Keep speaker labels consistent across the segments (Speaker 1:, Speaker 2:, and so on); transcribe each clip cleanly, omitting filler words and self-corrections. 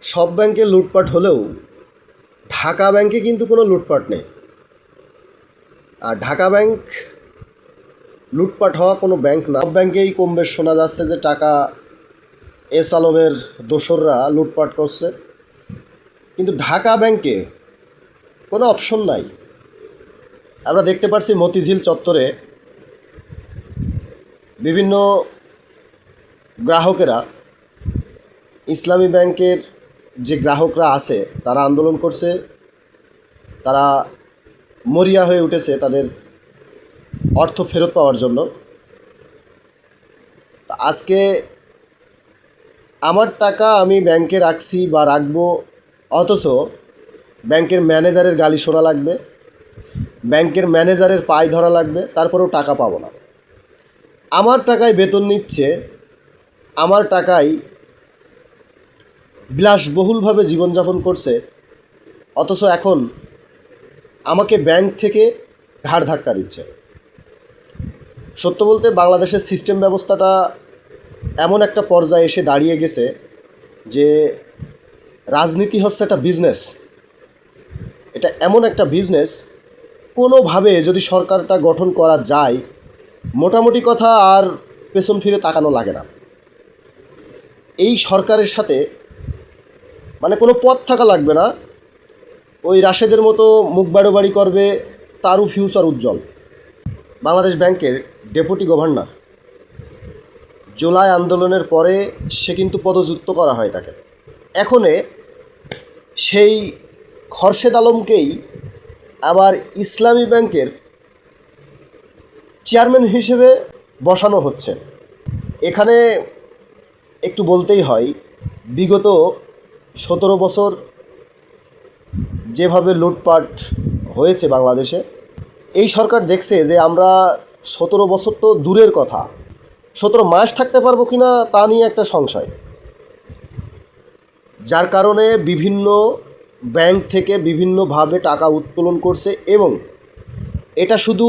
Speaker 1: সব ব্যাংকে লুটপাট হলেও ঢাকা ব্যাংকে কিন্তু কোনো লুটপাট নেই। আর ঢাকা ব্যাংক লুটপাট হওয়া কোনো ব্যাংক না। সব ব্যাংকেই কম বেশ শোনা যাচ্ছে যে টাকা এস আলমের দোসররা লুটপাট করছে, কিন্তু ঢাকা ব্যাংকে কোনো অপশন নাই। আমরা দেখতে পাচ্ছি মতিঝিল চত্বরে বিভিন্ন গ্রাহকেরা ইসলামী ব্যাংকের যে গ্রাহকরা আছে তারা আন্দোলন করছে, তারা মরিয়া হয়ে উঠেছে তাদের অর্থ ফেরত পাওয়ার জন্য। আজকে আমার টাকা আমি ব্যাংকে রাখছি বা রাখবো, অথচ ব্যাংকের ম্যানেজারের গালি শোনা লাগবে, ব্যাংকের ম্যানেজারের পায় ধরা লাগবে, তারপরেও টাকা পাবো না। আমার টাকায় বেতন নিচ্ছে, আমার টাকায় বিলাসবহুলভাবে জীবনযাপন করছে, অথচ এখন আমাকে ব্যাংক থেকে ঘাড় ধাক্কা দিচ্ছে। সত্য বলতে বাংলাদেশের সিস্টেম ব্যবস্থাটা এমন একটা পর্যায়ে এসে দাঁড়িয়ে গেছে যে রাজনীতি হচ্ছে একটা বিজনেস। এটা এমন একটা বিজনেস, কোনোভাবে যদি সরকারটা গঠন করা যায়, মোটামুটি কথা আর পেছন ফিরে তাকানো লাগে না। এই সরকারের সাথে মানে কোনো পথ থাকা লাগবে না, ওই রাশেদের মতো মুখ বাড়োবাড়ি করবে, তারও ফিউচার উজ্জ্বল। বাংলাদেশ ব্যাংকের ডেপুটি গভর্নর জুলাই আন্দোলনের পরে সে কিন্তু পদচ্যুত করা হয় তাকে। এখনে সেই খরশেদ আলমকেই আবার ইসলামী ব্যাংকের চেয়ারম্যান হিসেবে বসানো হচ্ছে। এখানে একটু বলতেই হয়, বিগত 17 বছর যেভাবে লুটপাট হয়েছে বাংলাদেশে, এই সরকার দেখছে যে আমরা 17 বছর তো দূরের কথা, 17 মাস থাকতে পারবো কি না তা নিয়ে একটা সংশয়। যার কারণে বিভিন্ন ব্যাংক থেকে বিভিন্নভাবে টাকা উত্তোলন করছে, এবং এটা শুধু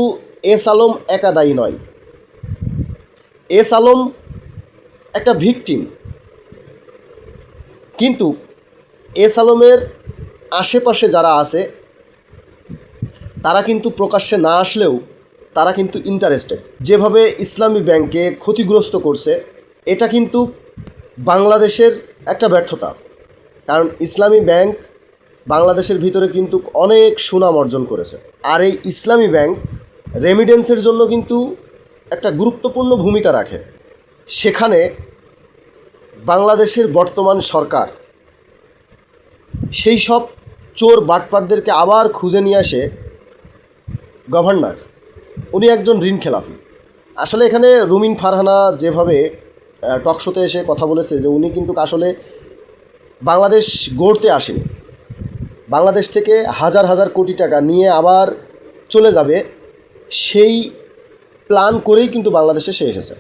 Speaker 1: এস আলম একা দায়ী নয়। এস আলম একটা ভিকটিম, কিন্তু এস আলমের আশেপাশে যারা আছে তারা কিন্তু প্রকাশ্যে না আসলেও তারা কিন্তু ইন্টারেস্টেড। যেভাবে ইসলামী ব্যাংকে ক্ষতিগ্রস্ত করছে, এটা কিন্তু বাংলাদেশের একটা ব্যর্থতা। কারণ ইসলামী ব্যাংক বাংলাদেশের ভিতরে কিন্তু অনেক সুনাম অর্জন করেছে। আর এই ইসলামী ব্যাংক রেমিডেন্সের জন্য কিন্তু একটা গুরুত্বপূর্ণ ভূমিকা রাখে। সেখানে বাংলাদেশের বর্তমান সরকার সেই সব চোর বাটপারদেরকে আবার খুঁজে নিয়ে আসে। গভর্নর উনি একজন ঋণ খেলাফি। আসলে এখানে রুমিন ফারহানা যেভাবে টকশোতে এসে কথা বলেছে যে উনি কিন্তু আসলে বাংলাদেশ গড়তে আসেনি, বাংলাদেশ থেকে হাজার হাজার কোটি টাকা নিয়ে আবার চলে যাবে, সেই প্ল্যান করেই কিন্তু বাংলাদেশে সে এসেছে।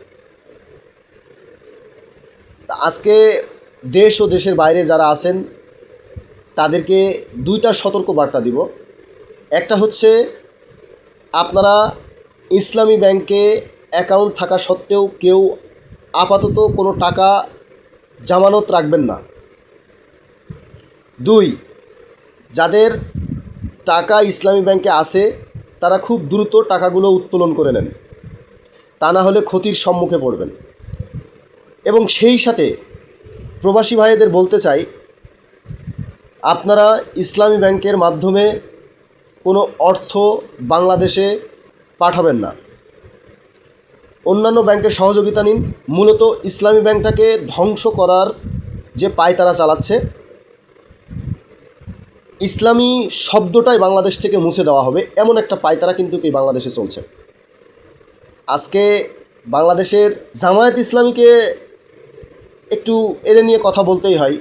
Speaker 1: আজকে দেশ ও দেশের বাইরে যারা আছেন তাদেরকে দুইটা সতর্ক বার্তা দিব। একটা হচ্ছে, আপনারা ইসলামী ব্যাংকে অ্যাকাউন্ট থাকা সত্ত্বেও কেউ আপাতত কোনো টাকা জামানত রাখবেন না। 2, যাদের টাকা ইসলামী ব্যাংকে আছে তারা খুব দ্রুত টাকাগুলো উত্তোলন করে নেন, তা না হলে ক্ষতির সম্মুখে পড়বেন। এবং সেই সাথে প্রবাসী ভাইদের বলতে চাই, আপনারা ইসলামী ব্যাংকের মাধ্যমে কোনো অর্থ বাংলাদেশে পাঠাবেন না, অন্যান্য ব্যাংকের সহযোগিতা নিন। মূলত ইসলামী ব্যাংকটাকে ধ্বংস করার যে পায়তারা চালাচ্ছে, ইসলামী শব্দটাই বাংলাদেশ থেকে মুছে দেওয়া হবে, এমন একটা পায়তারা কিন্তু এই বাংলাদেশে চলছে। আজকে বাংলাদেশের জামায়াত ইসলামীকে একটু এদের নিয়ে কথা বলতেই হয়।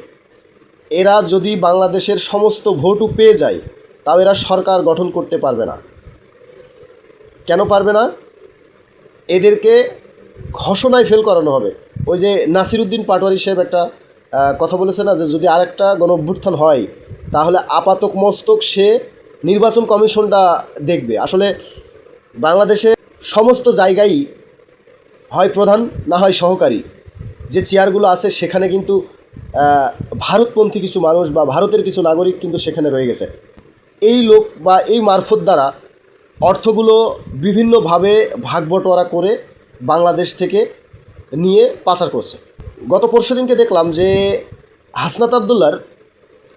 Speaker 1: এরা যদি বাংলাদেশের সমস্ত ভোটও পেয়ে যায়, তাও এরা সরকার গঠন করতে পারবে না। কেন পারবে না? এদেরকে ঘোষণায় ফেল করানো হবে। ওই যে নাসিরুদ্দিন পাটোয়ারি সাহেব একটা কথা বলেছে না, যে যদি আরেকটা গণঅভ্যুত্থান হয় তাহলে আপাতক মস্তক সে নির্বাচন কমিশনটা দেখবে। আসলে বাংলাদেশে সমস্ত জায়গায় হয় প্রধান না হয় সহকারী যে চেয়ারগুলো আছে, সেখানে কিন্তু ভারতপন্থী কিছু মানুষ বা ভারতের কিছু নাগরিক কিন্তু সেখানে রয়ে গেছে। এই লোক বা এই মারফত দ্বারা অর্থগুলো বিভিন্নভাবে ভাগবটোয়ারা করে বাংলাদেশ থেকে নিয়ে পাচার করছে। গত পরশু দিনকে দেখলাম যে হাসনাত আবদুল্লার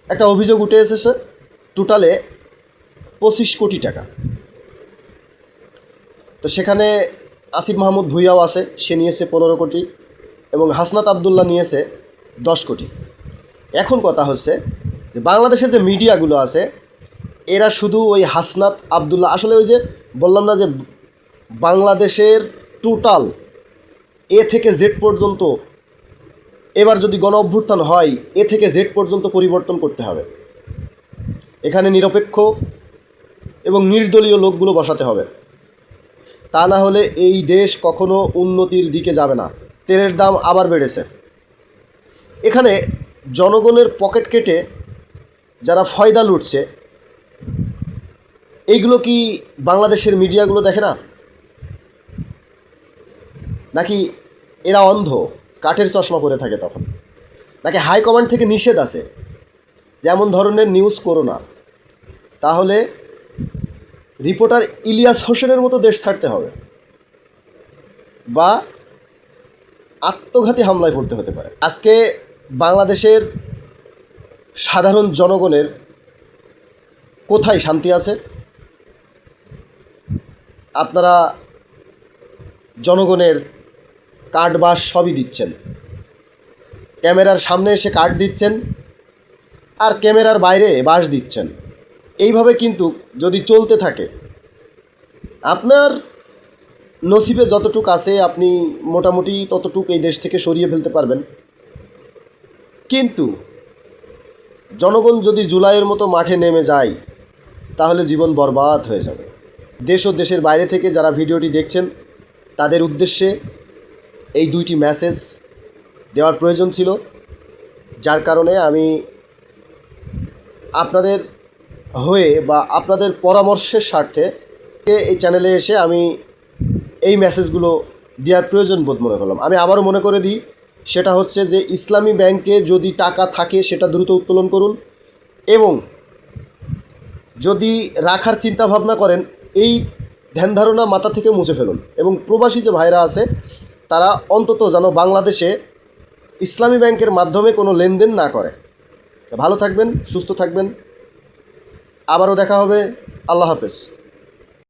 Speaker 1: একটা অভিযোগ উঠে এসেছে, টোটালে 25 কোটি টাকা। তো সেখানে আসিফ মাহমুদ ভুইয়াও আছে, সে নিয়েছে 15 কোটি এবং হাসনাত আবদুল্লাহ নিয়েছে 10 কোটি। এখন কথা হচ্ছে যে বাংলাদেশে যে মিডিয়াগুলো আছে এরা শুধু ওই হাসনাত আবদুল্লাহ, আসলে ওই যে বললাম না যে বাংলাদেশের টোটাল এ থেকে জেড পর্যন্ত এবার যদি গণ অভ্যুত্থান হয় এ থেকে জেড পর্যন্ত পরিবর্তন করতে হবে। এখানে নিরপেক্ষ এবং নির্দলীয় লোকগুলো বসাতে হবে, তা না হলে এই দেশ কখনো উন্নতির দিকে যাবে না। তেলের দাম আবার বেড়েছে। এখানে জনগণের পকেট কেটে যারা ফয়দা লুটছে এইগুলো কি বাংলাদেশের মিডিয়াগুলো দেখে না? নাকি এরা অন্ধ, কাঠের চশমা পরে থাকে তখন? নাকি হাইকমান্ড থেকে নিষেধ আছে যেমন ধরনের নিউজ করো না, তাহলে রিপোর্টার ইলিয়াস হোসেনের মতো দেশ ছাড়তে হবে বা আত্মঘাতী হামলায় পড়তে হতে পারে? আজকে বাংলাদেশের সাধারণ জনগণের কোথায় শান্তি আছে? আপনারা জনগণের কার্ড বাস সবই দিচ্ছেন, ক্যামেরার সামনে এসে কার্ড দিচ্ছেন আর ক্যামেরার বাইরে বাস দিচ্ছেন। এইভাবে কিন্তু যদি চলতে থাকে আপনার নসিবে যতটুক আছে আপনি মোটামুটি ততটুক এই দেশ থেকে সরিয়ে ফেলতে পারবেন। কিন্তু জনগণ যদি জুলাইয়ের মতো মাঠে নেমে যায় তাহলে জীবন বরবাদ হয়ে যাবে। দেশ ও দেশের বাইরে থেকে যারা ভিডিওটি দেখছেন তাদের উদ্দেশ্যে এই 2টি মেসেজ দেওয়ার প্রয়োজন ছিল, যার কারণে আমি আপনাদের হয়ে বা আপনাদের পরামর্শের স্বার্থে এই চ্যানেলে এসে আমি এই মেসেজগুলো দেওয়ার প্রয়োজন বোধ মনে করলাম। আমি আবারও মনে করে দিই, সেটা হচ্ছে যে ইসলামী ব্যাংকে যদি টাকা থাকে সেটা দ্রুত উত্তোলন করুন এবং যদি রাখার চিন্তা ভাবনা করেন এই ধ্যান ধারণা মাথা থেকে মুছে ফেলুন এবং প্রবাসী যে ভাইরা আছে তারা অন্তত যেন বাংলাদেশে ইসলামী ব্যাংকের মাধ্যমে কোনো লেনদেন না করে। ভালো থাকবেন, সুস্থ থাকবেন, আবারও দেখা হবে। আল্লাহ হাফেজ।